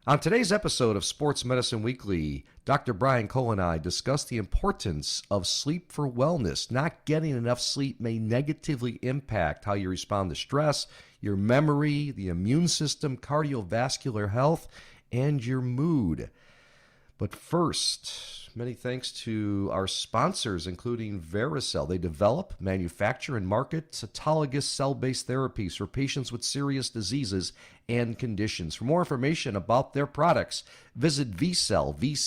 On today's episode of Sports Medicine Weekly, Dr. Brian Cole and I discuss the importance of sleep for wellness. Not getting enough sleep may negatively impact how you respond to stress, your memory, the immune system, cardiovascular health, and your mood. But first, many thanks to our sponsors, including Vericel. They develop, manufacture, and market autologous cell-based therapies for patients with serious diseases and conditions. For more information about their products, visit VCEL.com.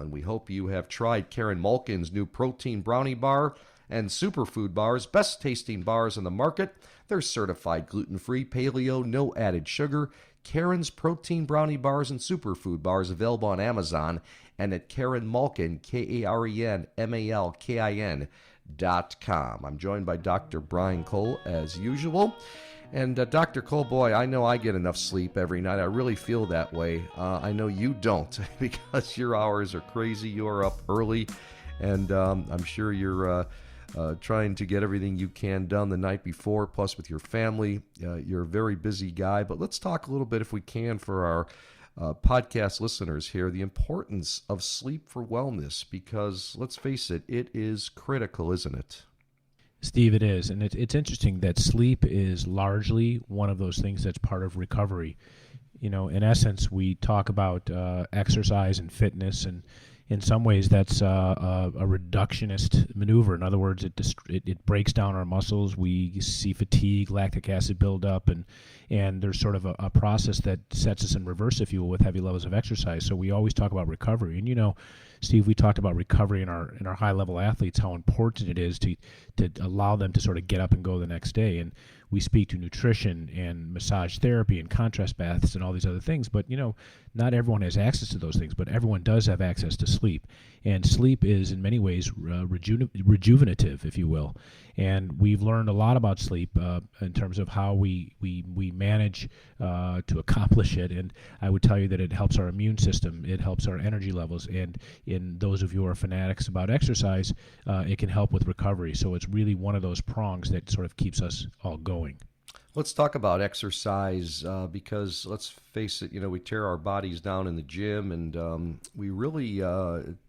And we hope you have tried Karen Malkin's new protein brownie bar and superfood bars, best tasting bars on the market. They're certified gluten-free, paleo, no added sugar. Karen's protein brownie bars and superfood bars available on Amazon and at Karen Malkin, KarenMalkin.com. I'm joined by Dr. Brian Cole as usual. And Dr. Cole, boy, I know I get enough sleep every night. I really feel that way. I know you don't because your hours are crazy. You are up early, and I'm sure you're trying to get everything you can done the night before, plus with your family. You're a very busy guy, but let's talk a little bit, if we can, for our podcast listeners here, the importance of sleep for wellness, because let's face it, it is critical, isn't it? Steve, it is. And it's interesting that sleep is largely one of those things that's part of recovery. You know, in essence, we talk about exercise and fitness, and in some ways that's a reductionist maneuver. In other words, it breaks down our muscles. We see fatigue, lactic acid buildup, and there's sort of a process that sets us in reverse, if you will, with heavy levels of exercise. So we always talk about recovery. And, you know, Steve, we talked about recovery in our high-level athletes, how important it is to allow them to sort of get up and go the next day. And we speak to nutrition and massage therapy and contrast baths and all these other things. But, you know, not everyone has access to those things, but everyone does have access to sleep. And sleep is, in many ways, rejuvenative, if you will. And we've learned a lot about sleep in terms of how we manage to accomplish it. And I would tell you that it helps our immune system. It helps our energy levels. And in those of you who are fanatics about exercise, it can help with recovery. So it's really one of those prongs that sort of keeps us all going. Let's talk about exercise because let's face it, you know, we tear our bodies down in the gym, and we really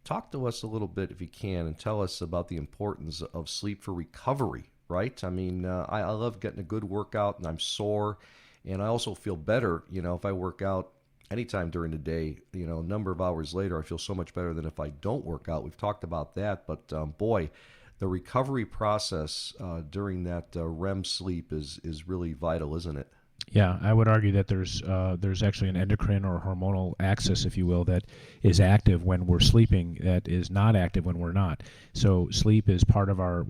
talk to us a little bit, if you can, and tell us about the importance of sleep for recovery, right? I mean, I love getting a good workout, and I'm sore, and I also feel better, you know, if I work out anytime during the day. You know, a number of hours later, I feel so much better than if I don't work out. We've talked about that, but boy, the recovery process during that REM sleep is really vital, isn't it? Yeah, I would argue that there's actually an endocrine or hormonal axis, if you will, that is active when we're sleeping, that is not active when we're not. So sleep is part of our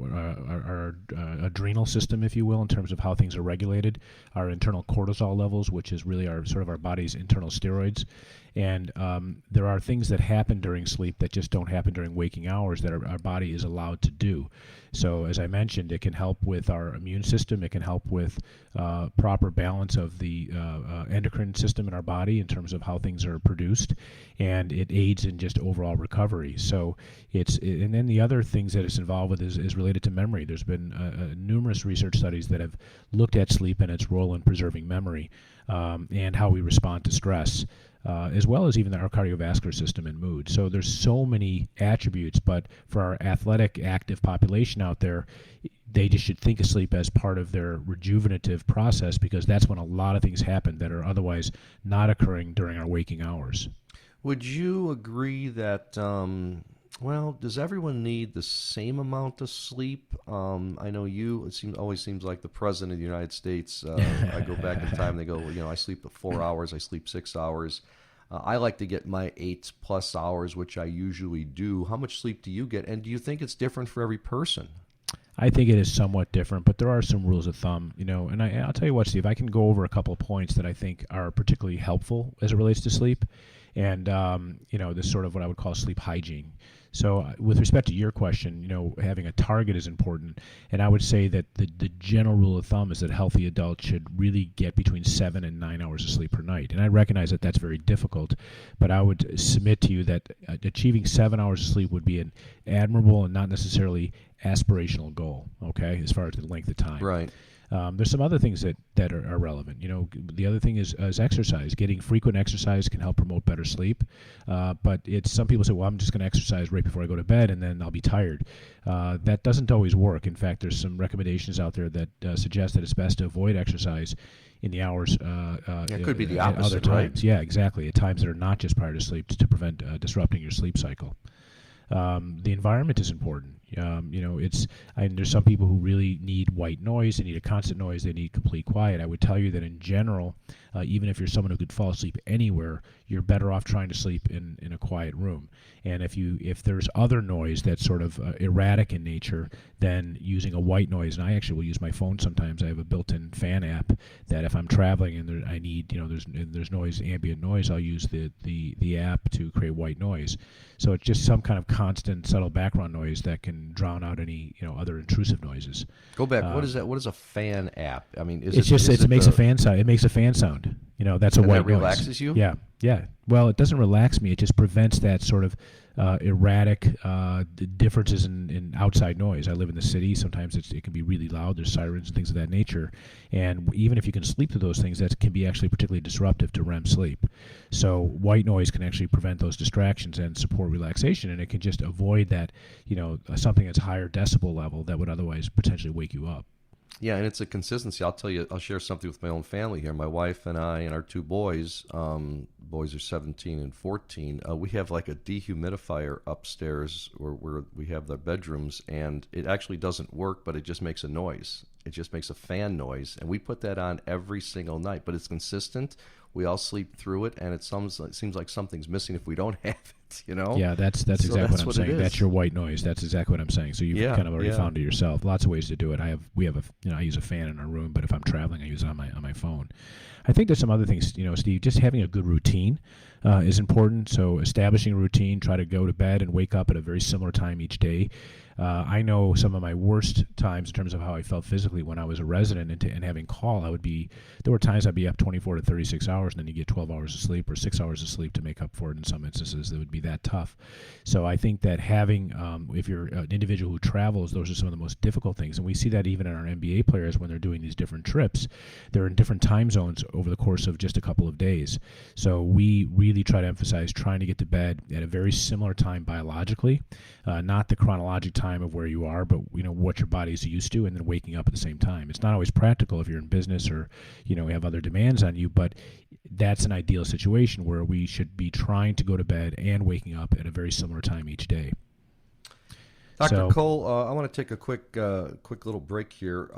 adrenal system, if you will, in terms of how things are regulated, our internal cortisol levels, which is really our sort of our body's internal steroids. And there are things that happen during sleep that just don't happen during waking hours that our body is allowed to do. So as I mentioned, it can help with our immune system. It can help with proper balance of the endocrine system in our body in terms of how things are produced, and it aids in just overall recovery. So and then the other things that it's involved with is related to memory. There's been numerous research studies that have looked at sleep and its role in preserving memory and how we respond to stress. As well as even our cardiovascular system and mood. So there's so many attributes, but for our athletic, active population out there, they just should think of sleep as part of their rejuvenative process, because that's when a lot of things happen that are otherwise not occurring during our waking hours. Would you agree that, does everyone need the same amount of sleep? I know always seems like the President of the United States, I go back in time, they go, you know, I sleep 4 hours, I sleep 6 hours. I like to get my 8+ hours, which I usually do. How much sleep do you get? And do you think it's different for every person? I think it is somewhat different, but there are some rules of thumb, you know, and I'll tell you what, Steve, I can go over a couple of points that I think are particularly helpful as it relates to sleep and, this sort of what I would call sleep hygiene. So with respect to your question, you know, having a target is important. And I would say that the general rule of thumb is that healthy adults should really get between 7 and 9 hours of sleep per night. And I recognize that that's very difficult, but I would submit to you that achieving 7 hours of sleep would be an admirable and not necessarily aspirational goal, okay, as far as the length of time. Right. There's some other things that are relevant. The other thing is exercise. Getting frequent exercise can help promote better sleep. But some people say, well, I'm just going to exercise right before I go to bed and then I'll be tired. That doesn't always work. In fact, there's some recommendations out there that suggest that it's best to avoid exercise in the hours it could be the at opposite, other times. right? Yeah, exactly. At times that are not just prior to sleep to prevent disrupting your sleep cycle. The environment is important. There's some people who really need white noise. They need a constant noise. They need complete quiet. I would tell you that in general, even if you're someone who could fall asleep anywhere, you're better off trying to sleep in a quiet room. And if there's other noise that's sort of erratic in nature, then using a white noise, and I actually will use my phone sometimes. I have a built-in fan app that if I'm traveling and I need, there's noise, ambient noise, I'll use the app to create white noise. So it's just some kind of constant, subtle background noise that can drown out any other intrusive noises. Go back. What is that? What is a fan app? I mean, it makes a fan sound. It makes a fan sound. That's a white noise. That relaxes you? Yeah. Well, it doesn't relax me. It just prevents that sort of erratic differences in outside noise. I live in the city. Sometimes it can be really loud. There's sirens and things of that nature. And even if you can sleep through those things, that can be actually particularly disruptive to REM sleep. So white noise can actually prevent those distractions and support relaxation, and it can just avoid that, something that's higher decibel level that would otherwise potentially wake you up. Yeah, and it's a consistency. I'll share something with my own family here. My wife and I and our two boys, boys are 17 and 14, we have like a dehumidifier upstairs where we have the bedrooms, and it actually doesn't work, but it just makes a noise. It just makes a fan noise, and we put that on every single night, but it's consistent. We all sleep through it, and it seems like something's missing if we don't have it, Yeah, that's exactly what I'm saying. That's your white noise. That's exactly what I'm saying. So you've kind of already found it yourself. Lots of ways to do it. I use a fan in our room, but if I'm traveling, I use it on my phone. I think there's some other things, Steve, just having a good routine is important. So establishing a routine, try to go to bed and wake up at a very similar time each day. I know some of my worst times in terms of how I felt physically when I was a resident and having call, there were times I'd be up 24 to 36 hours, and then you get 12 hours of sleep or 6 hours of sleep to make up for it in some instances. That would be that tough. So I think that having, if you're an individual who travels, those are some of the most difficult things. And we see that even in our NBA players when they're doing these different trips. They're in different time zones over the course of just a couple of days. So we really try to emphasize trying to get to bed at a very similar time biologically, not the chronologic time of where you are, but what your body's used to, and then waking up at the same time. It's not always practical if you're in business or have other demands on you, but that's an ideal situation where we should be trying to go to bed and waking up at a very similar time each day. Dr. Cole, I want to take a quick little break here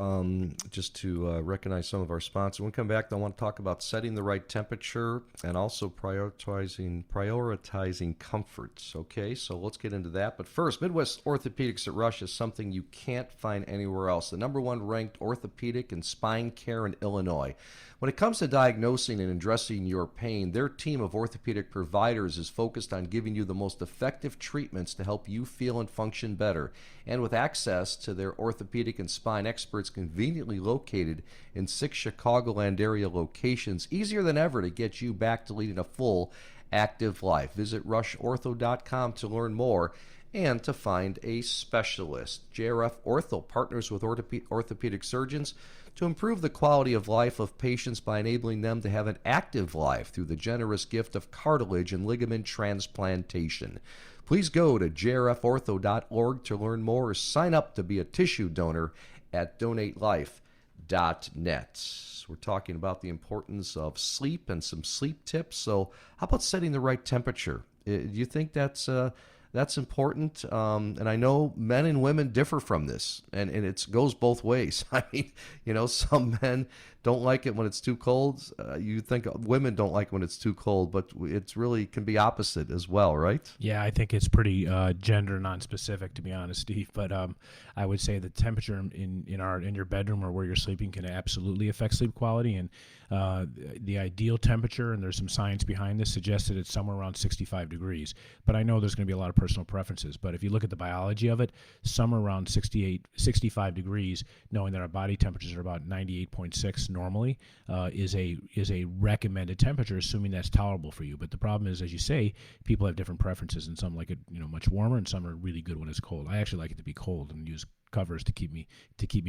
just to recognize some of our sponsors. When we come back, I want to talk about setting the right temperature and also prioritizing comforts. Okay, so let's get into that. But first, Midwest Orthopedics at Rush is something you can't find anywhere else. The #1 ranked orthopedic and spine care in Illinois. When it comes to diagnosing and addressing your pain, their team of orthopedic providers is focused on giving you the most effective treatments to help you feel and function better. And with access to their orthopedic and spine experts conveniently located in 6 Chicagoland area locations, easier than ever to get you back to leading a full, active life. Visit rushortho.com to learn more and to find a specialist. JRF Ortho partners with orthopedic surgeons to improve the quality of life of patients by enabling them to have an active life through the generous gift of cartilage and ligament transplantation. Please go to jrfortho.org to learn more or sign up to be a tissue donor at donatelife.net. We're talking about the importance of sleep and some sleep tips. So how about setting the right temperature? Do you think that's important? And I know men and women differ from this, and it goes both ways. I mean, some men don't like it when it's too cold. You think women don't like when it's too cold, but it's really can be opposite as well, right? Yeah, I think it's pretty gender non-specific, to be honest, Steve. But I would say the temperature in your bedroom or where you're sleeping can absolutely affect sleep quality. And the ideal temperature, and there's some science behind this, suggests that it's somewhere around 65 degrees. But I know there's going to be a lot of personal preferences. But if you look at the biology of it, somewhere around 65 degrees, knowing that our body temperatures are about 98.6 normally, is a recommended temperature, assuming that's tolerable for you. But the problem is, as you say, people have different preferences, and some like it much warmer, and some are really good when it's cold. I actually like it to be cold and use covers to keep me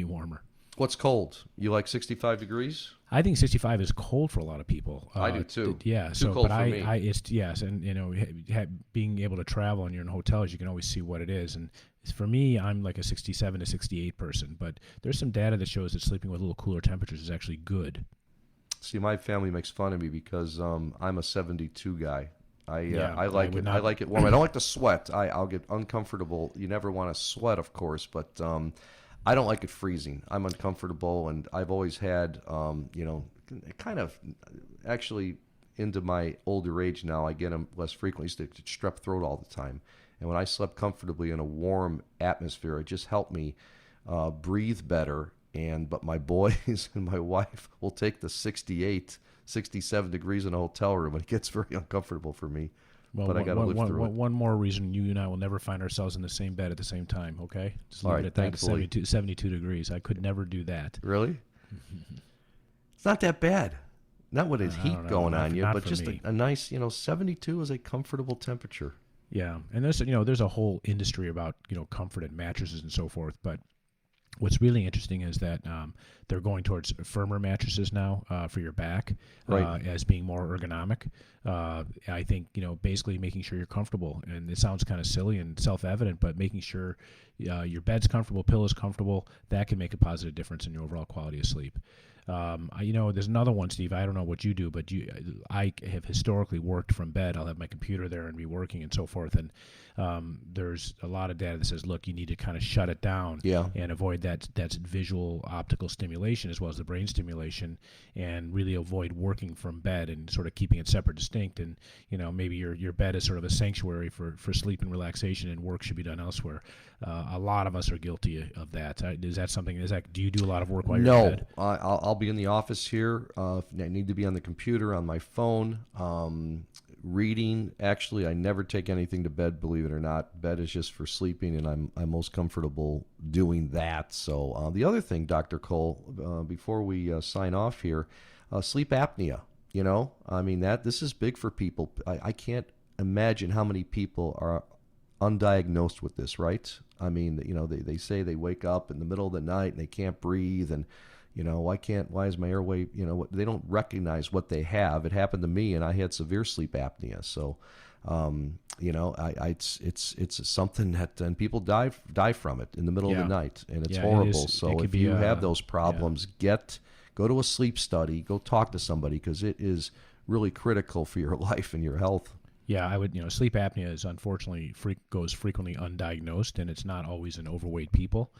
warmer. What's cold? You like 65 degrees? I think 65 is cold for a lot of people. I do too. Yeah. Too So, cold but for me. it's yes, and being able to travel and you're in hotels, you can always see what it is. And for me, I'm like a 67 to 68 person. But there's some data that shows that sleeping with a little cooler temperatures is actually good. See, my family makes fun of me because I'm a 72 guy. Yeah, I like it. I like it warm. I don't like to sweat. I'll get uncomfortable. You never want to sweat, of course, but I don't like it freezing. I'm uncomfortable, and I've always had, kind of actually into my older age now, I get them less frequently. I used to get strep throat all the time. And when I slept comfortably in a warm atmosphere, it just helped me breathe better. But my boys and my wife will take the 68, 67 degrees in a hotel room, and it gets very uncomfortable for me. Well, But I got to live through it. one more reason you and I will never find ourselves in the same bed at the same time, okay? Just leave All it right, at that. thankfully. 72 degrees. I could never do that. Really? It's not that bad. Not with his I heat don't know, going not- on you, not but for just me. a nice, 72 is a comfortable temperature. Yeah, and there's a whole industry about comfort and mattresses and so forth. But what's really interesting is that they're going towards firmer mattresses now for your back, Right. as being more ergonomic. I think basically making sure you're comfortable, and it sounds kind of silly and self-evident, but making sure your bed's comfortable, pillow's comfortable, that can make a positive difference in your overall quality of sleep. There's another one, Steve. I don't know what you do, but I have historically worked from bed. I'll have my computer there and be working and so forth. And there's a lot of data that says, look, you need to kind of shut it down Yeah. and avoid that visual optical stimulation as well as the brain stimulation, and really avoid working from bed and sort of keeping it separate, distinct. And maybe your bed is sort of a sanctuary for sleep and relaxation, and work should be done elsewhere. A lot of us are guilty of that. Is that something? Do you do a lot of work while you're in bed? No, I'll be in the office here. If I need to be on the computer, on my phone, reading. Actually, I never take anything to bed, believe it or not. Bed is just for sleeping, and I'm most comfortable doing that. So the other thing, Dr. Cole, before we sign off here, sleep apnea. This is big for people. I can't imagine how many people are undiagnosed with this, right? They say they wake up in the middle of the night and they can't breathe, and why is my airway, they don't recognize what they have. It happened to me, and I had severe sleep apnea. So, it's something that, and people die from it in the middle of the night, and it's horrible. So if you have those problems, go to a sleep study, go talk to somebody, because it is really critical for your life and your health. Yeah, I would. Sleep apnea is unfortunately goes frequently undiagnosed, and it's not always in overweight people.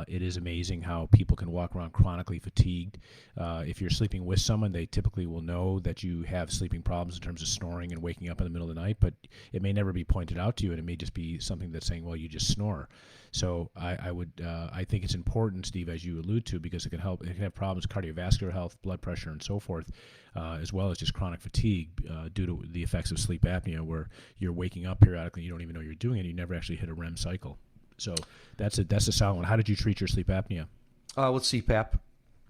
It is amazing how people can walk around chronically fatigued. If you're sleeping with someone, they typically will know that you have sleeping problems in terms of snoring and waking up in the middle of the night, but it may never be pointed out to you, and it may just be something that's saying, well, you just snore. So I think it's important, Steve, as you allude to, because it can help. It can have problems, cardiovascular health, blood pressure, and so forth, as well as just chronic fatigue due to the effects of sleep apnea, where you're waking up periodically, you don't even know you're doing it, you never actually hit a REM cycle. So that's a solid one. How did you treat your sleep apnea? With CPAP.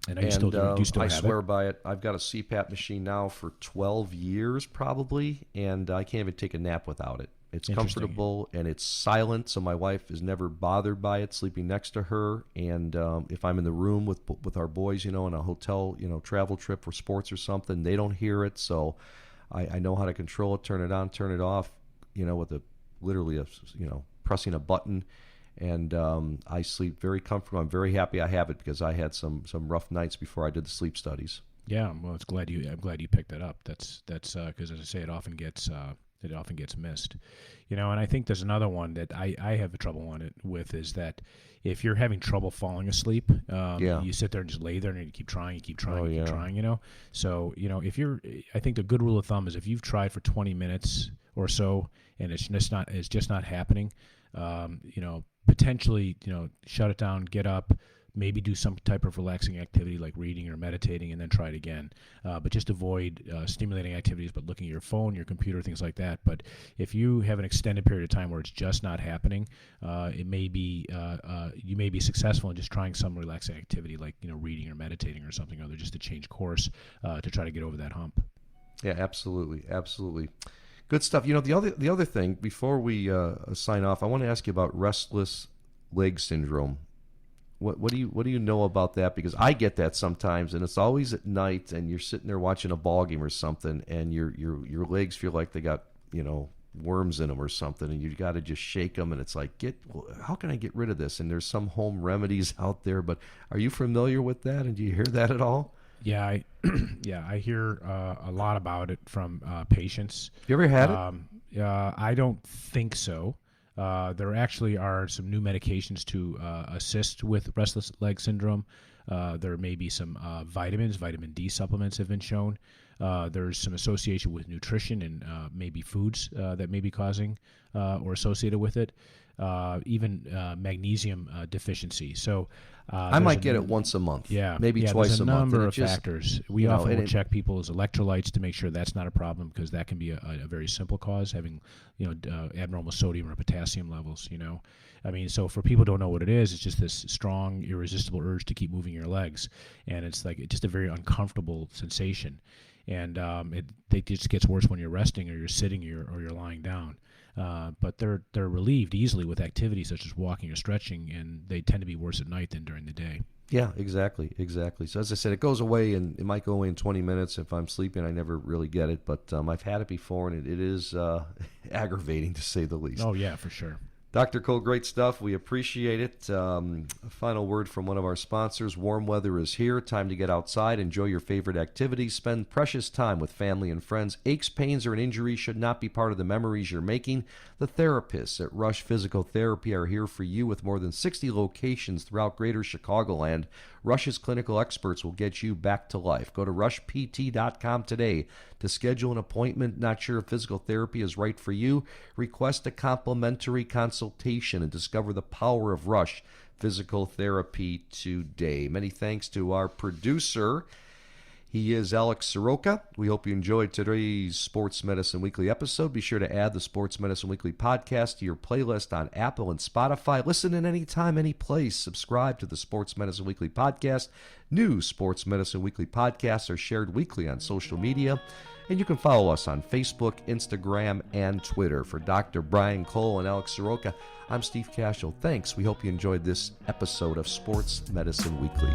And do you still I have swear it? by it. I've got a CPAP machine now for 12 years probably, and I can't even take a nap without it. It's comfortable and it's silent, so my wife is never bothered by it, sleeping next to her. And if I'm in the room with our boys, in a hotel, travel trip for sports or something, they don't hear it. So I know how to control it, turn it on, turn it off, with literally pressing a button. And I sleep very comfortable. I'm very happy I have it, because I had some rough nights before I did the sleep studies. Yeah, well, I'm glad you picked that up. That's because, as I say, it often gets missed, and I think there's another one that I have trouble with, is that if you're having trouble falling asleep, you sit there and just lay there and you keep trying, keep trying. So if I think the good rule of thumb is, if you've tried for 20 minutes or so and it's just not happening, potentially, shut it down, get up, maybe do some type of relaxing activity like reading or meditating, and then try it again. But just avoid stimulating activities, but looking at your phone, your computer, things like that. But if you have an extended period of time where it's just not happening, it may be you may be successful in just trying some relaxing activity like reading or meditating or something other, just to change course to try to get over that hump. Yeah, absolutely, absolutely. Good stuff. The other thing, before we sign off, I want to ask you about restless leg syndrome. What do you know about that? Because I get that sometimes, and it's always at night, and you're sitting there watching a ball game or something, and your legs feel like they got worms in them or something, and you got to just shake them, and it's like, how can I get rid of this? And there's some home remedies out there, but are you familiar with that? And do you hear that at all? Yeah, I hear a lot about it from patients. You ever had it? I don't think so. There actually are some new medications to assist with restless leg syndrome. There may be some vitamins, vitamin D supplements have been shown. There's some association with nutrition and maybe foods that may be causing or associated with it. Even magnesium deficiency. So I might get it once a month. Yeah, maybe twice a month. There's a number of factors. We often will it, check people's electrolytes to make sure that's not a problem, because that can be a very simple cause, having abnormal sodium or potassium levels. I mean, so for people who don't know what it is, it's just this strong, irresistible urge to keep moving your legs, and it's just a very uncomfortable sensation, and it just gets worse when you're resting or you're sitting or you're lying down. But they're relieved easily with activities such as walking or stretching, and they tend to be worse at night than during the day. Yeah, exactly. So as I said, it goes away, and it might go away in 20 minutes. If I'm sleeping, I never really get it, but I've had it before, and it is aggravating, to say the least. Oh, yeah, for sure. Dr. Cole, great stuff. We appreciate it. A final word from one of our sponsors. Warm weather is here. Time to get outside, enjoy your favorite activities, spend precious time with family and friends. Aches, pains, or an injury should not be part of the memories you're making. The therapists at Rush Physical Therapy are here for you with more than 60 locations throughout greater Chicagoland. Rush's clinical experts will get you back to life. Go to rushpt.com today to schedule an appointment. Not sure if physical therapy is right for you? Request a complimentary consultation and discover the power of Rush Physical Therapy today. Many thanks to our producer. He is Alex Soroka. We hope you enjoyed today's Sports Medicine Weekly episode. Be sure to add the Sports Medicine Weekly podcast to your playlist on Apple and Spotify. Listen in anytime, any place. Subscribe to the Sports Medicine Weekly podcast. New Sports Medicine Weekly podcasts are shared weekly on social media. And you can follow us on Facebook, Instagram, and Twitter. For Dr. Brian Cole and Alex Soroka, I'm Steve Cashel. Thanks. We hope you enjoyed this episode of Sports Medicine Weekly.